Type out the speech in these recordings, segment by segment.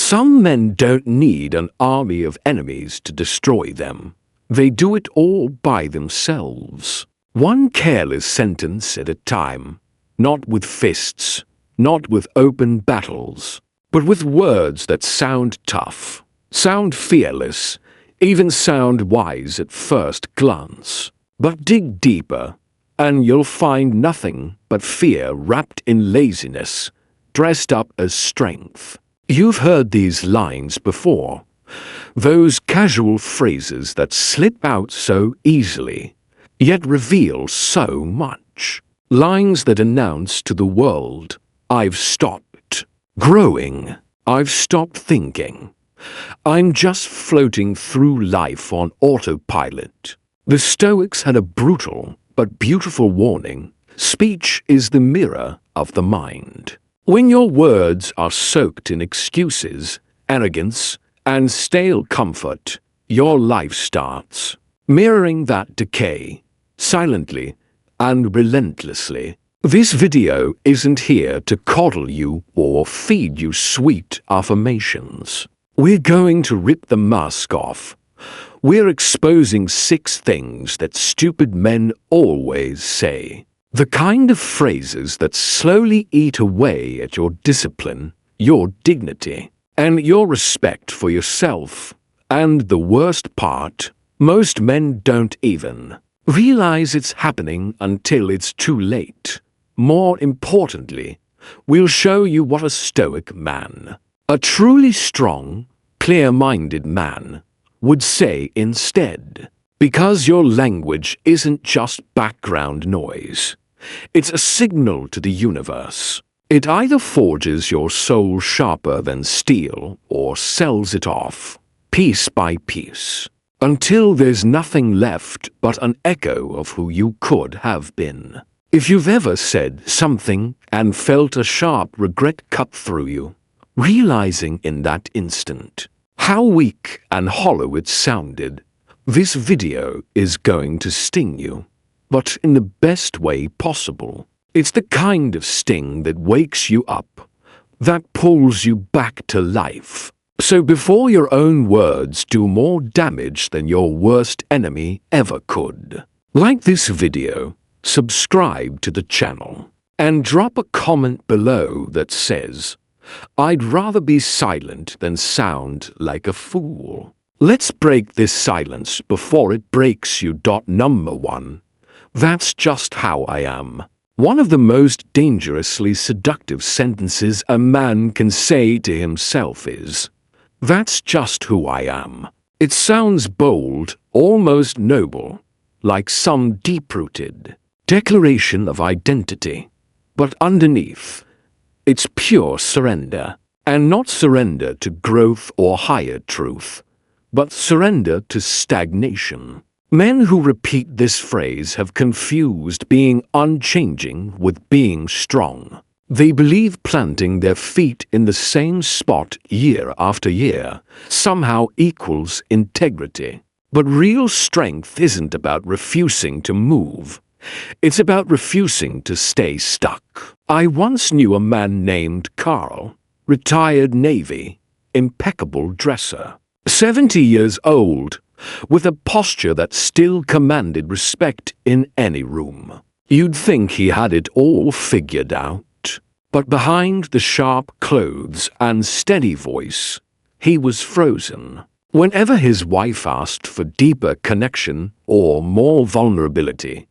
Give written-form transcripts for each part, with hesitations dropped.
Some men don't need an army of enemies to destroy them. They do it all by themselves. One careless sentence at a time, not with fists, not with open battles, but with words that sound tough, sound fearless, even sound wise at first glance. But dig deeper, and you'll find nothing but fear wrapped in laziness, dressed up as strength. You've heard these lines before, those casual phrases that slip out so easily, yet reveal so much. Lines that announce to the world, I've stopped growing, I've stopped thinking, I'm just floating through life on autopilot. The Stoics had a brutal but beautiful warning. Speech is the mirror of the mind. When your words are soaked in excuses, arrogance, and stale comfort, your life starts mirroring that decay, silently and relentlessly. This video isn't here to coddle you or feed you sweet affirmations. We're going to rip the mask off. We're exposing 6 things that stupid men always say. The kind of phrases that slowly eat away at your discipline, your dignity, and your respect for yourself. And the worst part, most men don't even realize it's happening until it's too late. More importantly, we'll show you what a Stoic man, a truly strong, clear-minded man, would say instead. Because your language isn't just background noise. It's a signal to the universe. It either forges your soul sharper than steel or sells it off, piece by piece, until there's nothing left but an echo of who you could have been. If you've ever said something and felt a sharp regret cut through you, realizing in that instant how weak and hollow it sounded, this video is going to sting you, but in the best way possible. It's the kind of sting that wakes you up, that pulls you back to life. So before your own words do more damage than your worst enemy ever could, like this video, subscribe to the channel, and drop a comment below that says, I'd rather be silent than sound like a fool. Let's break this silence before it breaks you. Number 1. That's just how I am. One of the most dangerously seductive sentences a man can say to himself is, that's just who I am. It sounds bold, almost noble, like some deep-rooted declaration of identity. But underneath, it's pure surrender, and not surrender to growth or higher truth, but surrender to stagnation. Men who repeat this phrase have confused being unchanging with being strong. They believe planting their feet in the same spot year after year somehow equals integrity. But real strength isn't about refusing to move. It's about refusing to stay stuck. I once knew a man named Carl, retired Navy, impeccable dresser, 70 years old, with a posture that still commanded respect in any room. You'd think he had it all figured out, but behind the sharp clothes and steady voice, he was frozen. Whenever his wife asked for deeper connection or more vulnerability,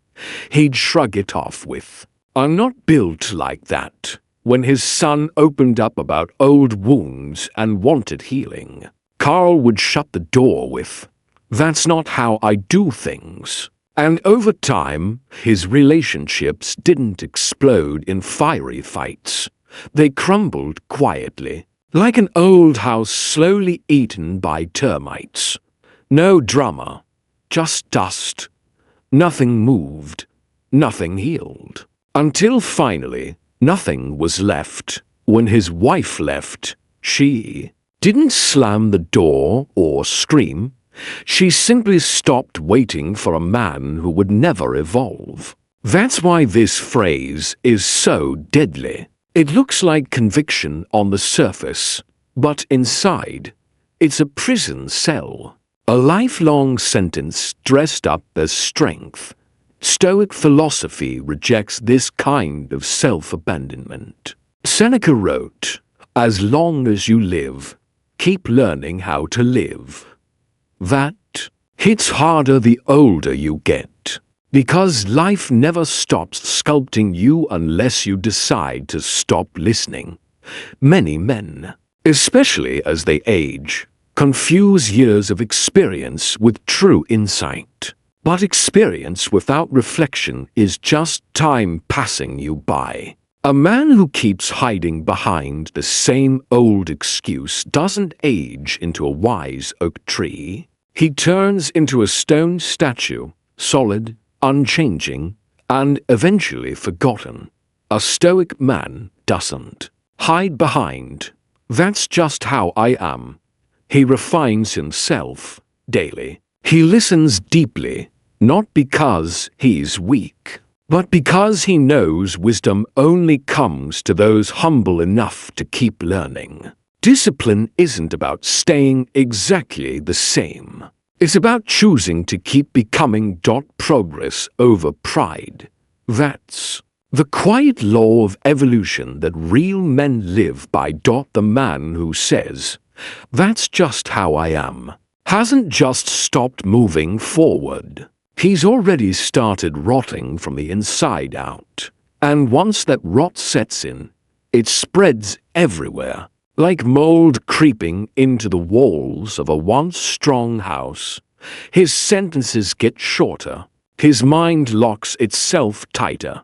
he'd shrug it off with, I'm not built like that. When his son opened up about old wounds and wanted healing, Carl would shut the door with, that's not how I do things. And over time, his relationships didn't explode in fiery fights. They crumbled quietly, like an old house slowly eaten by termites. No drama, just dust. Nothing moved, nothing healed. Until finally, nothing was left. When his wife left, she didn't slam the door or scream. She simply stopped waiting for a man who would never evolve. That's why this phrase is so deadly. It looks like conviction on the surface, but inside, it's a prison cell, a lifelong sentence dressed up as strength. Stoic philosophy rejects this kind of self-abandonment. Seneca wrote, "As long as you live, keep learning how to live." That hits harder the older you get, because life never stops sculpting you unless you decide to stop listening. Many men, especially as they age, confuse years of experience with true insight. But experience without reflection is just time passing you by. A man who keeps hiding behind the same old excuse doesn't age into a wise oak tree. He turns into a stone statue, solid, unchanging, and eventually forgotten. A stoic man doesn't hide behind "That's just how I am." He refines himself daily. He listens deeply, not because he's weak, but because he knows wisdom only comes to those humble enough to keep learning. Discipline isn't about staying exactly the same. It's about choosing to keep becoming. Progress over pride. That's the quiet law of evolution that real men live by. The man who says, "That's just how I am," hasn't just stopped moving forward. He's already started rotting from the inside out. And once that rot sets in, it spreads everywhere, like mold creeping into the walls of a once strong house. His sentences get shorter. His mind locks itself tighter.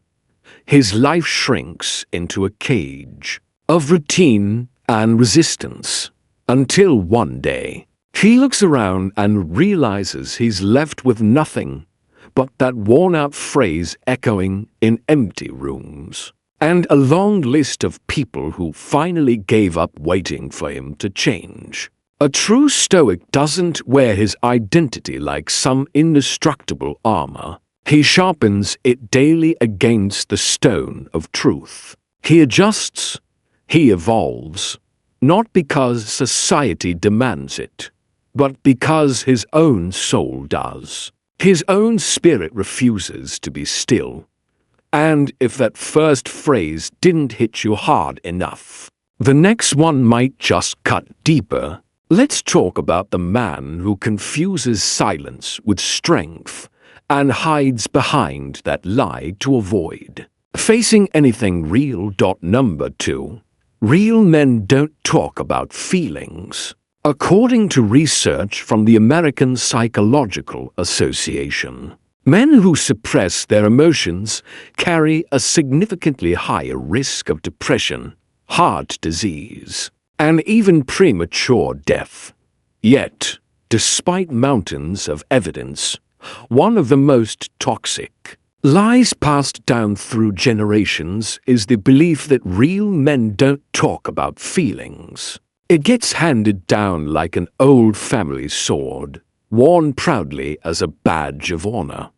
His life shrinks into a cage of routine and resistance, until one day, he looks around and realizes he's left with nothing but that worn-out phrase echoing in empty rooms, and a long list of people who finally gave up waiting for him to change. A true Stoic doesn't wear his identity like some indestructible armor. He sharpens it daily against the stone of truth. He adjusts, he evolves, not because society demands it, but because his own soul does. His own spirit refuses to be still. And if that first phrase didn't hit you hard enough, the next one might just cut deeper. Let's talk about the man who confuses silence with strength and hides behind that lie to avoid facing anything real. Number 2. Real men don't talk about feelings. According to research from the American Psychological Association, men who suppress their emotions carry a significantly higher risk of depression, heart disease, and even premature death. Yet, despite mountains of evidence, one of the most toxic lies passed down through generations is the belief that real men don't talk about feelings. It gets handed down like an old family sword, worn proudly as a badge of honor.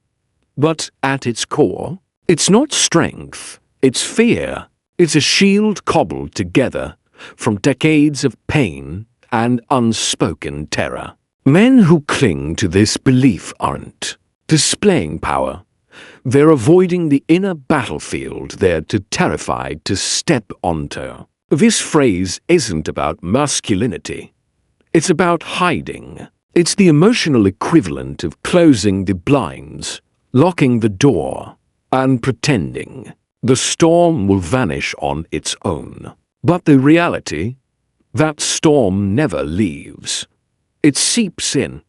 But at its core, it's not strength, it's fear. It's a shield cobbled together from decades of pain and unspoken terror. Men who cling to this belief aren't displaying power. They're avoiding the inner battlefield they're too terrified to step onto. This phrase isn't about masculinity. It's about hiding. It's the emotional equivalent of closing the blinds, locking the door, and pretending the storm will vanish on its own. But the reality, that storm never leaves. It seeps in.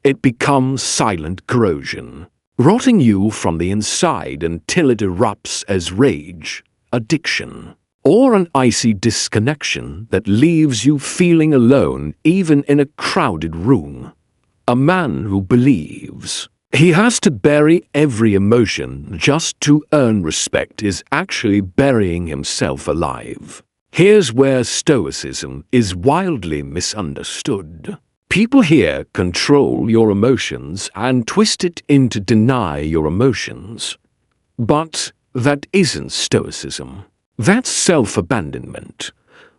It becomes silent corrosion, rotting you from the inside until it erupts as rage, addiction, or an icy disconnection that leaves you feeling alone even in a crowded room. A man who believes he has to bury every emotion just to earn respect is actually burying himself alive. Here's where Stoicism is wildly misunderstood. People here control your emotions and twist it into deny your emotions. But that isn't Stoicism. That's self-abandonment.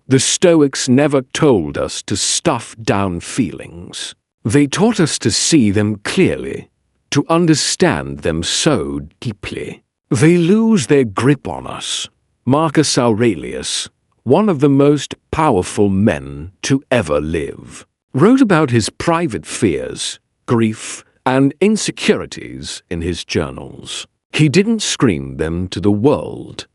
The Stoics never told us to stuff down feelings. They taught us to see them clearly, to understand them so deeply. They lose their grip on us. Marcus Aurelius, one of the most powerful men to ever live, wrote about his private fears, grief, and insecurities in his journals. He didn't scream them to the world.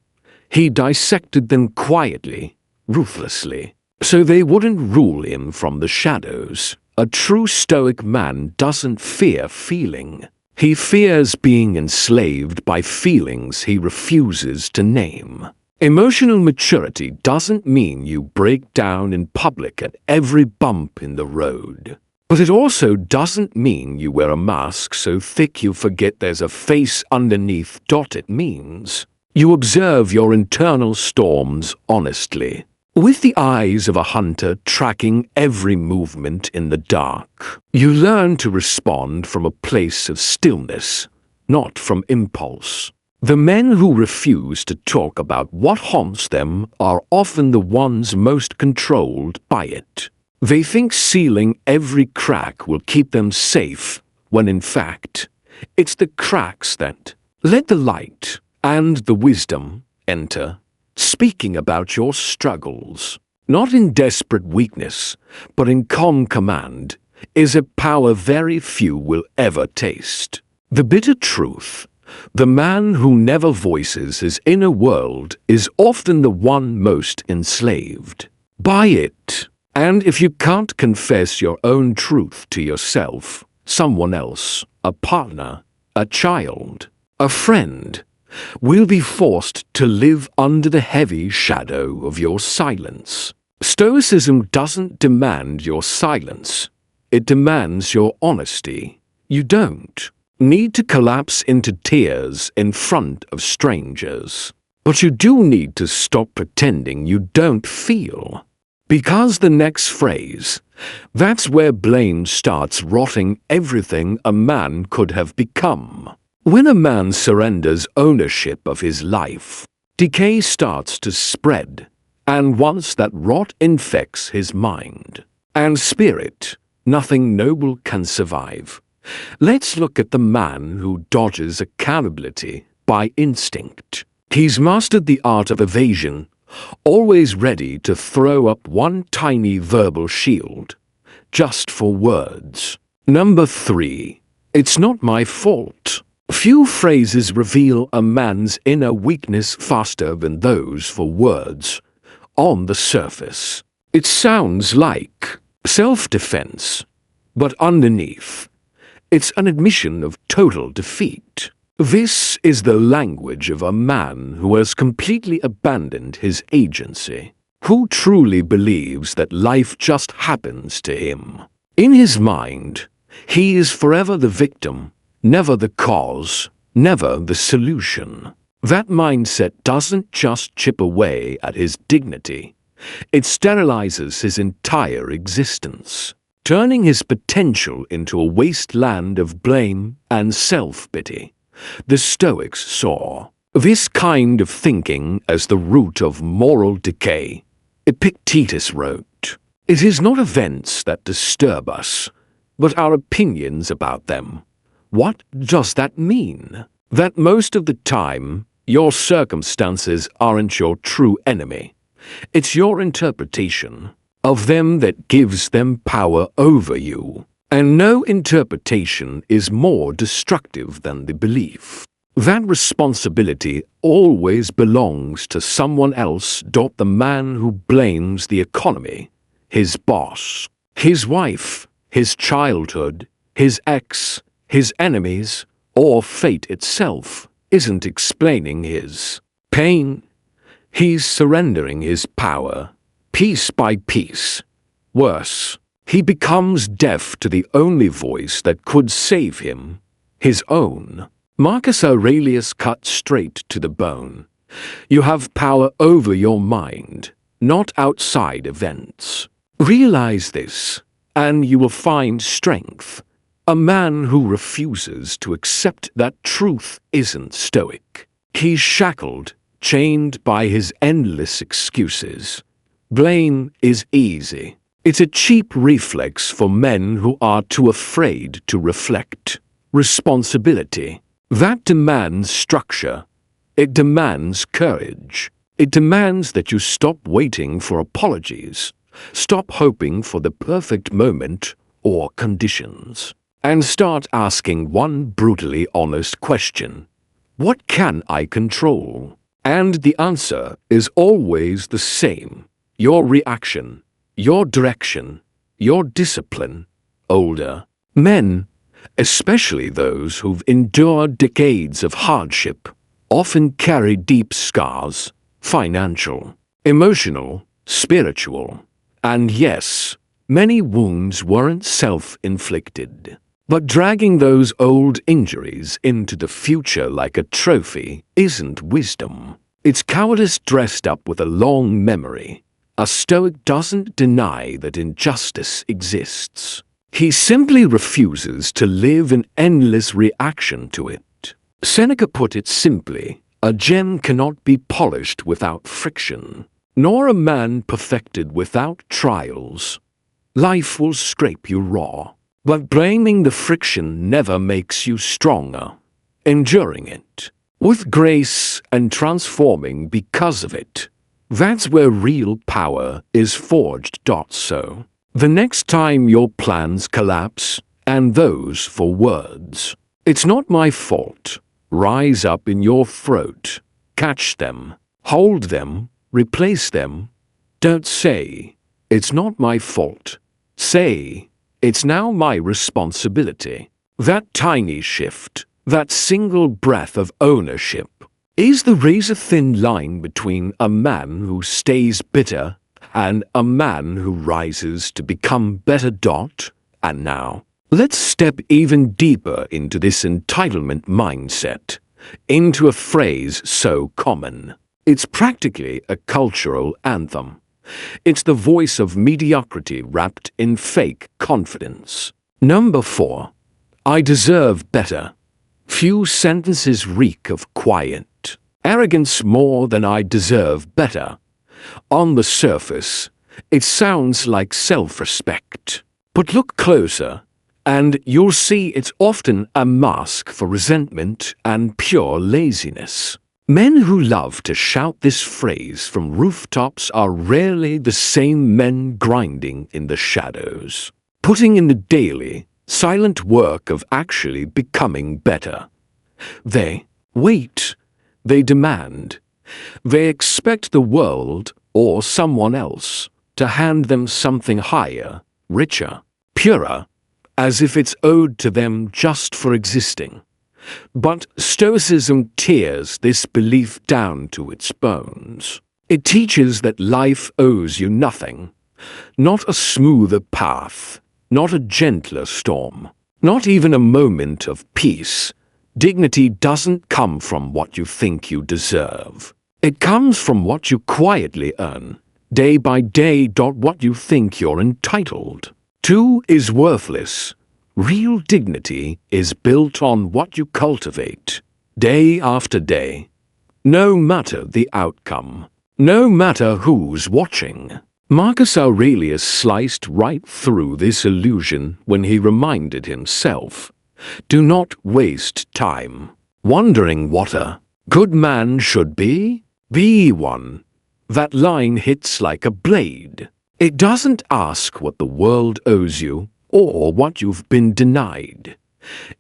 He dissected them quietly, ruthlessly, so they wouldn't rule him from the shadows. A true Stoic man doesn't fear feeling. He fears being enslaved by feelings he refuses to name. Emotional maturity doesn't mean you break down in public at every bump in the road. But it also doesn't mean you wear a mask so thick you forget there's a face underneath. It means you observe your internal storms honestly, with the eyes of a hunter tracking every movement in the dark. You learn to respond from a place of stillness, not from impulse. The men who refuse to talk about what haunts them are often the ones most controlled by it. They think sealing every crack will keep them safe, when in fact, it's the cracks that let the light and the wisdom enter. Speaking about your struggles, not in desperate weakness, but in calm command, is a power very few will ever taste. The bitter truth: the man who never voices his inner world is often the one most enslaved by it. And if you can't confess your own truth to yourself, someone else, a partner, a child, a friend, will be forced to live under the heavy shadow of your silence. Stoicism doesn't demand your silence. It demands your honesty. You don't need to collapse into tears in front of strangers. But you do need to stop pretending you don't feel. Because the next phrase, that's where blame starts rotting everything a man could have become. When a man surrenders ownership of his life, decay starts to spread, and once that rot infects his mind and spirit, nothing noble can survive. Let's look at the man who dodges accountability by instinct. He's mastered the art of evasion, always ready to throw up one tiny verbal shield, just for words. Number 3. It's not my fault. Few phrases reveal a man's inner weakness faster than those for words. On the surface, it sounds like self-defense, but underneath, it's an admission of total defeat. This is the language of a man who has completely abandoned his agency, who truly believes that life just happens to him. In his mind, he is forever the victim, never the cause, never the solution. That mindset doesn't just chip away at his dignity, it sterilizes his entire existence, turning his potential into a wasteland of blame and self-pity. The Stoics saw this kind of thinking as the root of moral decay. Epictetus wrote, "It is not events that disturb us, but our opinions about them." What does that mean? That most of the time, your circumstances aren't your true enemy. It's your interpretation of them that gives them power over you. And no interpretation is more destructive than the belief. That responsibility always belongs to someone else. The man who blames the economy, his boss, his wife, his childhood, his ex, his enemies, or fate itself, isn't explaining his pain. He's surrendering his power, piece by piece. Worse, he becomes deaf to the only voice that could save him, his own. Marcus Aurelius cut straight to the bone. You have power over your mind, not outside events. Realize this, and you will find strength. A man who refuses to accept that truth isn't stoic. He's shackled, chained by his endless excuses. Blame is easy. It's a cheap reflex for men who are too afraid to reflect. Responsibility. That demands structure. It demands courage. It demands that you stop waiting for apologies, stop hoping for the perfect moment or conditions, and start asking one brutally honest question. What can I control? And the answer is always the same. Your reaction, your direction, your discipline. Older men, especially those who've endured decades of hardship, often carry deep scars, financial, emotional, spiritual. And yes, many wounds weren't self-inflicted. But dragging those old injuries into the future like a trophy isn't wisdom. It's cowardice dressed up with a long memory. A Stoic doesn't deny that injustice exists. He simply refuses to live in endless reaction to it. Seneca put it simply, a gem cannot be polished without friction, nor a man perfected without trials. Life will scrape you raw, but blaming the friction never makes you stronger. Enduring it, with grace and transforming because of it, that's where real power is forged. So, the next time your plans collapse, and those for words, it's not my fault, rise up in your throat, catch them, hold them, replace them. Don't say, it's not my fault. Say, it's now my responsibility. That tiny shift, that single breath of ownership, is the razor-thin line between a man who stays bitter and a man who rises to become better. And now, let's step even deeper into this entitlement mindset, into a phrase so common. It's practically a cultural anthem. It's the voice of mediocrity wrapped in fake confidence. Number 4. I deserve better. Few sentences reek of quiet arrogance more than I deserve better. On the surface, it sounds like self-respect. But look closer, and you'll see it's often a mask for resentment and pure laziness. Men who love to shout this phrase from rooftops are rarely the same men grinding in the shadows, putting in the daily, silent work of actually becoming better. They wait, they demand, they expect the world or someone else to hand them something higher, richer, purer, as if it's owed to them just for existing. But Stoicism tears this belief down to its bones. It teaches that life owes you nothing, not a smoother path, not a gentler storm, not even a moment of peace. Dignity doesn't come from what you think you deserve. It comes from what you quietly earn, day by day. What you think you're entitled to is worthless. Real dignity is built on what you cultivate, day after day, no matter the outcome, no matter who's watching. Marcus Aurelius sliced right through this illusion when he reminded himself, do not waste time wondering what a good man should be. Be one. That line hits like a blade. It doesn't ask what the world owes you or what you've been denied.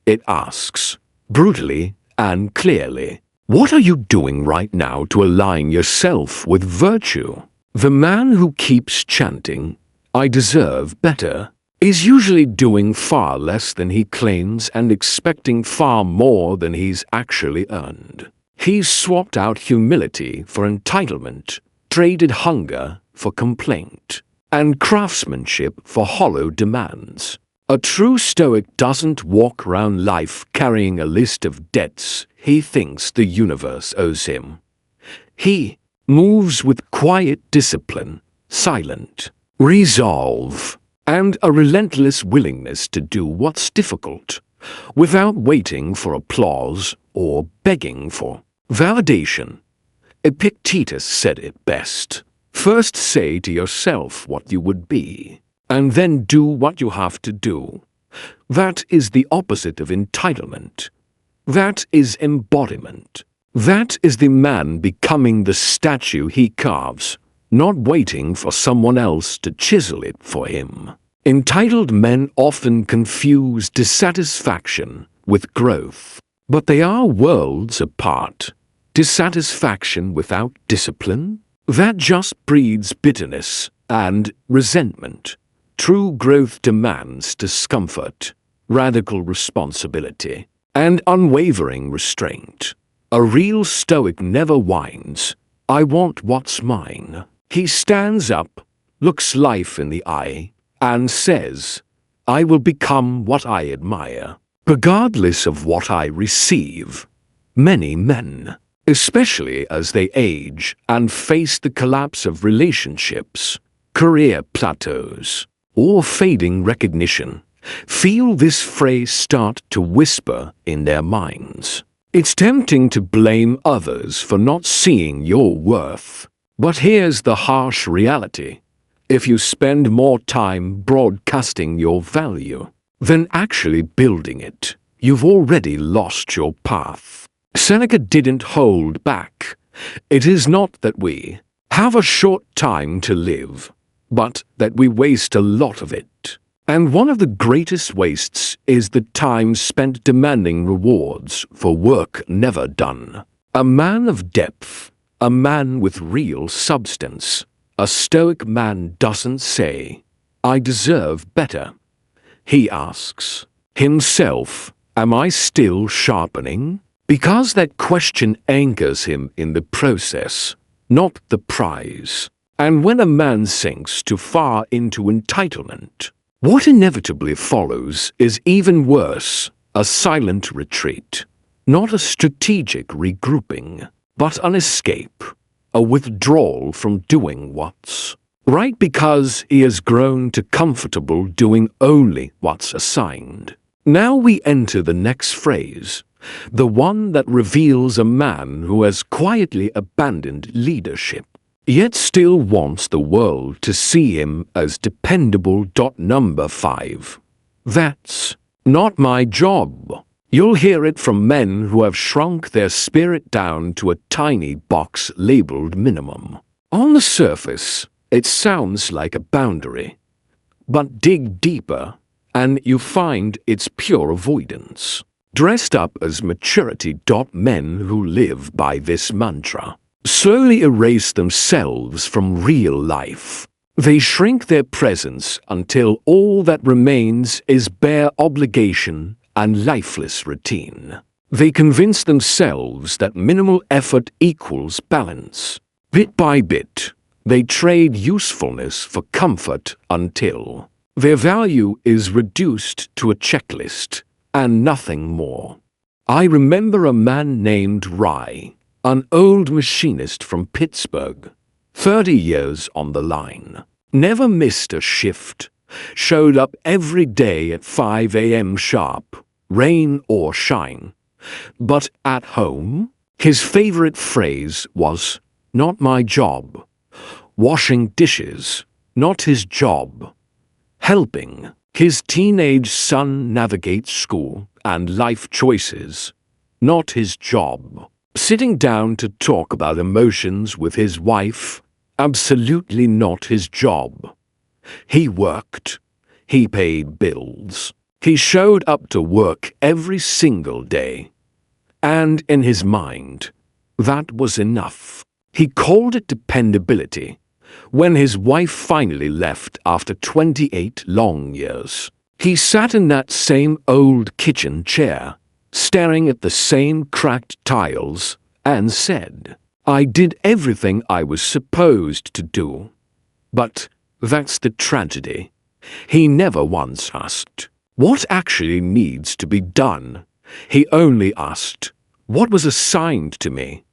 It asks, brutally and clearly, what are you doing right now to align yourself with virtue? The man who keeps chanting, I deserve better, is usually doing far less than he claims and expecting far more than he's actually earned. He's swapped out humility for entitlement, traded hunger for complaint, and craftsmanship for hollow demands. A true Stoic doesn't walk around life carrying a list of debts he thinks the universe owes him. He moves with quiet discipline, silent resolve, and a relentless willingness to do what's difficult, without waiting for applause or begging for validation. Epictetus said it best. First say to yourself what you would be, and then do what you have to do. That is the opposite of entitlement. That is embodiment. That is the man becoming the statue he carves, not waiting for someone else to chisel it for him. Entitled men often confuse dissatisfaction with growth, but they are worlds apart. Dissatisfaction without discipline? That just breeds bitterness and resentment. True growth demands discomfort, radical responsibility, and unwavering restraint. A real Stoic never whines, "I want what's mine." He stands up, looks life in the eye, and says, "I will become what I admire, regardless of what I receive." Many men, especially as they age and face the collapse of relationships, career plateaus, or fading recognition, feel this phrase start to whisper in their minds. It's tempting to blame others for not seeing your worth. But here's the harsh reality. If you spend more time broadcasting your value than actually building it, you've already lost your path. Seneca didn't hold back. It is not that we have a short time to live, but that we waste a lot of it. And one of the greatest wastes is the time spent demanding rewards for work never done. A man of depth, a man with real substance, a Stoic man doesn't say, "I deserve better." He asks himself, "Am I still sharpening?" Because that question anchors him in the process, not the prize. And when a man sinks too far into entitlement, what inevitably follows is even worse, a silent retreat. Not a strategic regrouping, but an escape, a withdrawal from doing what's right because he has grown too comfortable doing only what's assigned. Now we enter the next phrase, the one that reveals a man who has quietly abandoned leadership, yet still wants the world to see him as dependable. Number 5. That's not my job. You'll hear it from men who have shrunk their spirit down to a tiny box labeled minimum. On the surface, it sounds like a boundary, but dig deeper and you find it's pure avoidance. Dressed up as maturity. Men who live by this mantra slowly erase themselves from real life. They shrink their presence until all that remains is bare obligation and lifeless routine. They convince themselves that minimal effort equals balance. Bit by bit, they trade usefulness for comfort until their value is reduced to a checklist and nothing more. I remember a man named Rye, an old machinist from Pittsburgh, 30 years on the line, never missed a shift, showed up every day at 5 a.m. sharp, rain or shine. But at home, his favorite phrase was, "Not my job." Washing dishes, not his job. Helping his teenage son navigate school and life choices, not his job. Sitting down to talk about emotions with his wife, absolutely not his job. He worked. He paid bills. He showed up to work every single day. And in his mind, that was enough. He called it dependability. When his wife finally left after 28 long years, he sat in that same old kitchen chair, staring at the same cracked tiles, and said, "I did everything I was supposed to do." But that's the tragedy. He never once asked, what actually needs to be done? He only asked, what was assigned to me?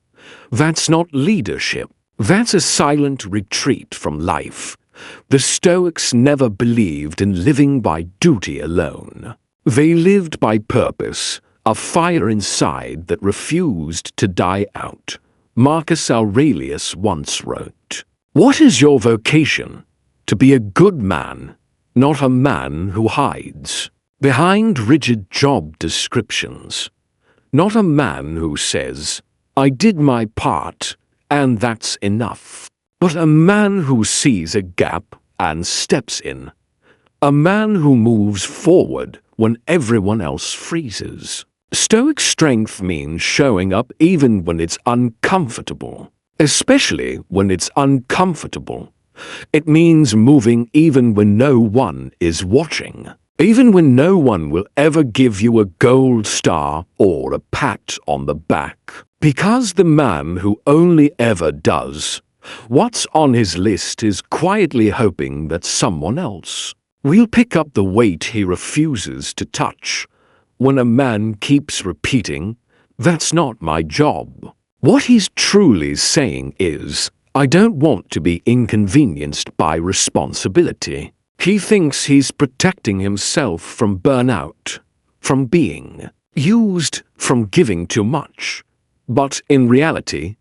That's not leadership. That's a silent retreat from life. The Stoics never believed in living by duty alone. They lived by purpose, a fire inside that refused to die out. Marcus Aurelius once wrote, What is your vocation? To be a good man, not a man who hides behind rigid job descriptions. Not a man who says, "I did my part, and that's enough." But a man who sees a gap and steps in. A man who moves forward when everyone else freezes. Stoic strength means showing up even when it's uncomfortable. Especially when it's uncomfortable. It means moving even when no one is watching. Even when no one will ever give you a gold star or a pat on the back. Because the man who only ever does what's on his list is quietly hoping that someone else will pick up the weight he refuses to touch. When a man keeps repeating, "That's not my job," what he's truly saying is, "I don't want to be inconvenienced by responsibility." He thinks he's protecting himself from burnout, from being used, from giving too much. But in reality,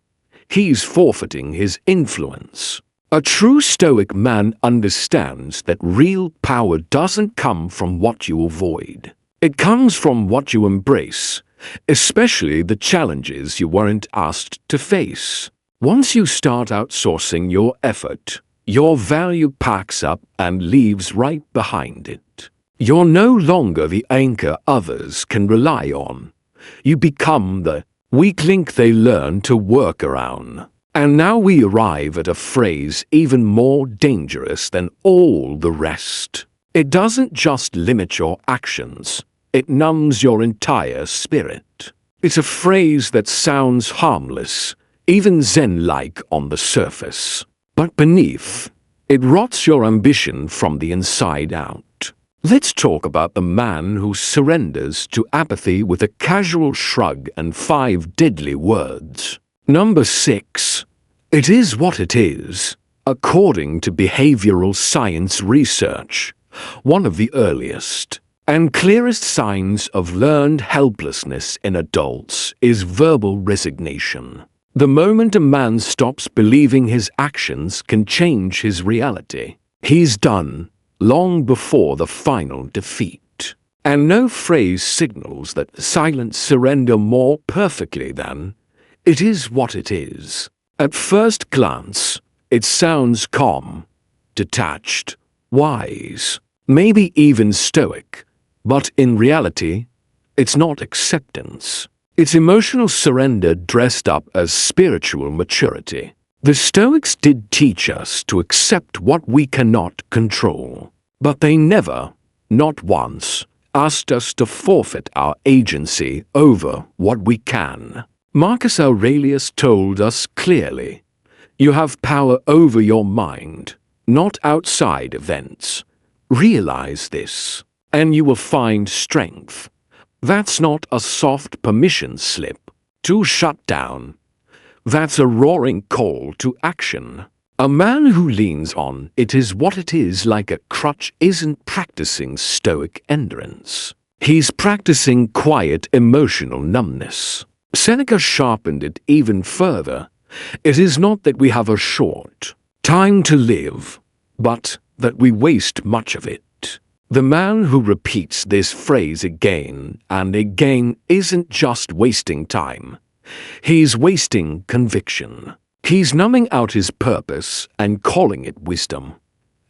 he's forfeiting his influence. A true Stoic man understands that real power doesn't come from what you avoid. It comes from what you embrace, especially the challenges you weren't asked to face. Once you start outsourcing your effort, your value packs up and leaves right behind it. You're no longer the anchor others can rely on. You become the weak link they learn to work around. And now we arrive at a phrase even more dangerous than all the rest. It doesn't just limit your actions, it numbs your entire spirit. It's a phrase that sounds harmless, even Zen-like on the surface. But beneath, it rots your ambition from the inside out. Let's talk about the man who surrenders to apathy with a casual shrug and 5 deadly words. Number 6. It is what it is. According to behavioral science research, one of the earliest and clearest signs of learned helplessness in adults is verbal resignation. The moment a man stops believing his actions can change his reality, he's done long before the final defeat. And no phrase signals that silent surrender more perfectly than, "It is what it is." At first glance, it sounds calm, detached, wise, maybe even stoic. But in reality, it's not acceptance. It's emotional surrender dressed up as spiritual maturity. The Stoics did teach us to accept what we cannot control, but they never, not once, asked us to forfeit our agency over what we can. Marcus Aurelius told us clearly, "You have power over your mind, not outside events. Realize this, and you will find strength." That's not a soft permission slip to shut down. That's a roaring call to action. A man who leans on "it is what it is" like a crutch isn't practicing stoic endurance. He's practicing quiet emotional numbness. Seneca sharpened it even further. It is not that we have a short time to live, but that we waste much of it. The man who repeats this phrase again and again isn't just wasting time. He's wasting conviction. He's numbing out his purpose and calling it wisdom.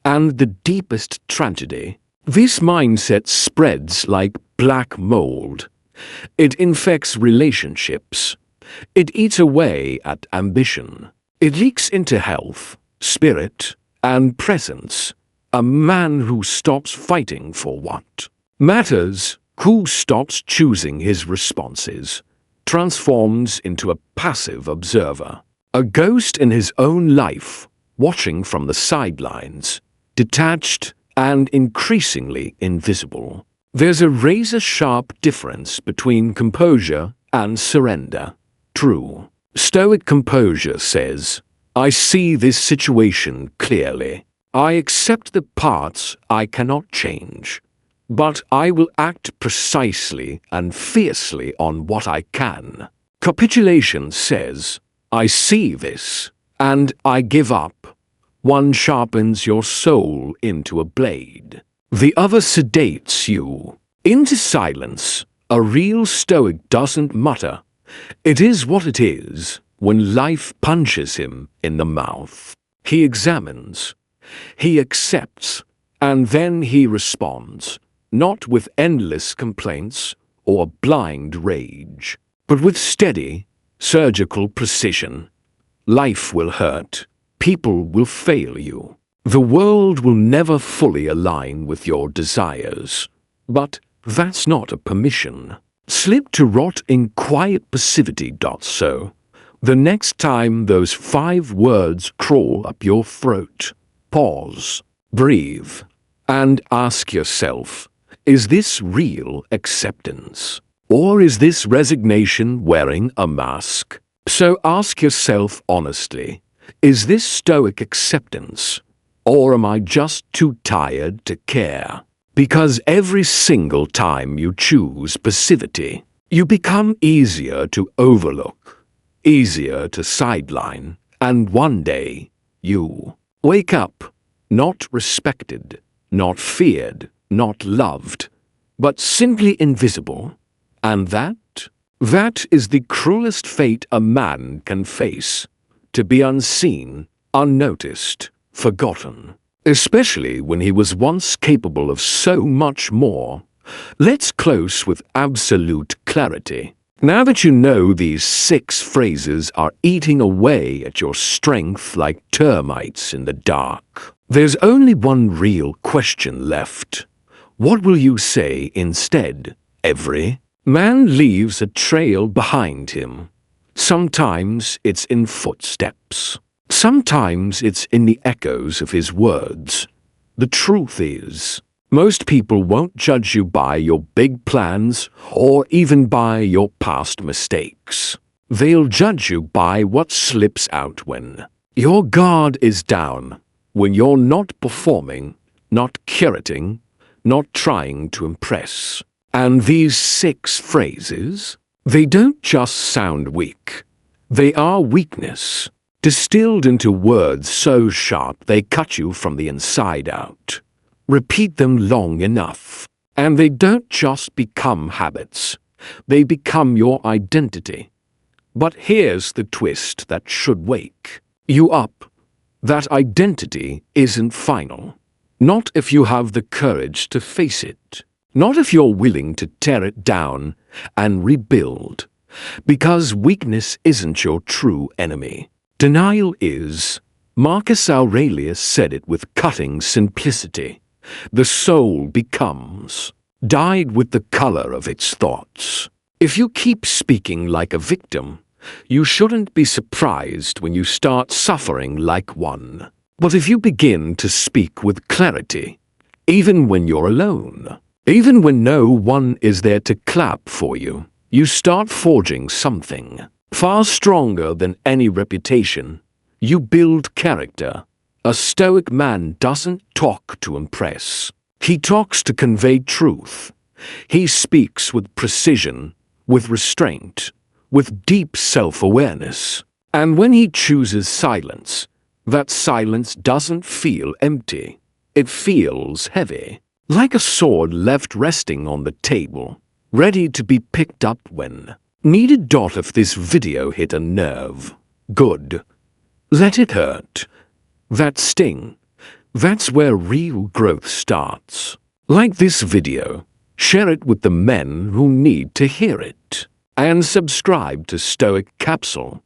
And the deepest tragedy, this mindset spreads like black mold. It infects relationships. It eats away at ambition. It leaks into health, spirit, and presence. A man who stops fighting for what matters, who stops choosing his responses, transforms into a passive observer, a ghost in his own life, watching from the sidelines, detached and increasingly invisible. There's a razor-sharp difference between composure and surrender. True, Stoic composure says, "I see this situation clearly. I accept the parts I cannot change, but I will act precisely and fiercely on what I can." Capitulation says, "I see this, and I give up. One sharpens your soul into a blade. The other sedates you into silence. A real Stoic doesn't mutter. It is what it is when life punches him in the mouth. He examines, he accepts, and then he responds, not with endless complaints or blind rage, but with steady, surgical precision. Life will hurt. People will fail you. The world will never fully align with your desires. But that's not a permission. Slip to rot in quiet passivity. So, the next time those 5 words crawl up your throat, pause, breathe, and ask yourself, is this real acceptance? Or is this resignation wearing a mask? So ask yourself honestly, is this Stoic acceptance? Or am I just too tired to care? Because every single time you choose passivity, you become easier to overlook, easier to sideline, and one day, you wake up, not respected, not feared, not loved, but simply invisible. And that is the cruelest fate a man can face, to be unseen, unnoticed, forgotten, especially when he was once capable of so much more. Let's close with absolute clarity. Now that you know these 6 phrases are eating away at your strength like termites in the dark, there's only one real question left. What will you say instead? Every man leaves a trail behind him. Sometimes it's in footsteps. Sometimes it's in the echoes of his words. The truth is, most people won't judge you by your big plans or even by your past mistakes. They'll judge you by what slips out when your guard is down, when you're not performing, not curating, not trying to impress. And these 6 phrases, they don't just sound weak. They are weakness, distilled into words so sharp they cut you from the inside out. Repeat them long enough, and they don't just become habits. They become your identity. But here's the twist that should wake you up. That identity isn't final. Not if you have the courage to face it. Not if you're willing to tear it down and rebuild. Because weakness isn't your true enemy. Denial is. Marcus Aurelius said it with cutting simplicity. The soul becomes dyed with the color of its thoughts. If you keep speaking like a victim, you shouldn't be surprised when you start suffering like one. But if you begin to speak with clarity, even when you're alone, even when no one is there to clap for you, you start forging something far stronger than any reputation. You build character. A Stoic man doesn't talk to impress. He talks to convey truth. He speaks with precision, with restraint, with deep self-awareness. And when he chooses silence, that silence doesn't feel empty. It feels heavy, like a sword left resting on the table, ready to be picked up when needed. If this video hit a nerve, good. Let it hurt. That sting. That's where real growth starts. Like this video, share it with the men who need to hear it. And subscribe to Stoic Capsule,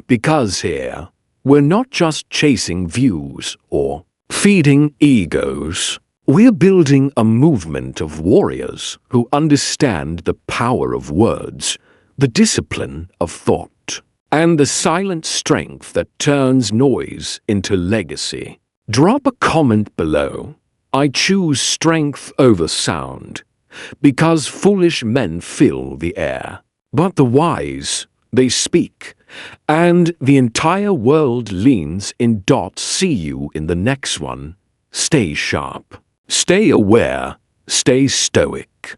because here, we're not just chasing views or feeding egos. We're building a movement of warriors who understand the power of words, the discipline of thought, and the silent strength that turns noise into legacy. Drop a comment below. I choose strength over sound, because foolish men fill the air, but the wise, they speak, and the entire world leans in. See you in the next one. Stay sharp, stay aware, stay stoic.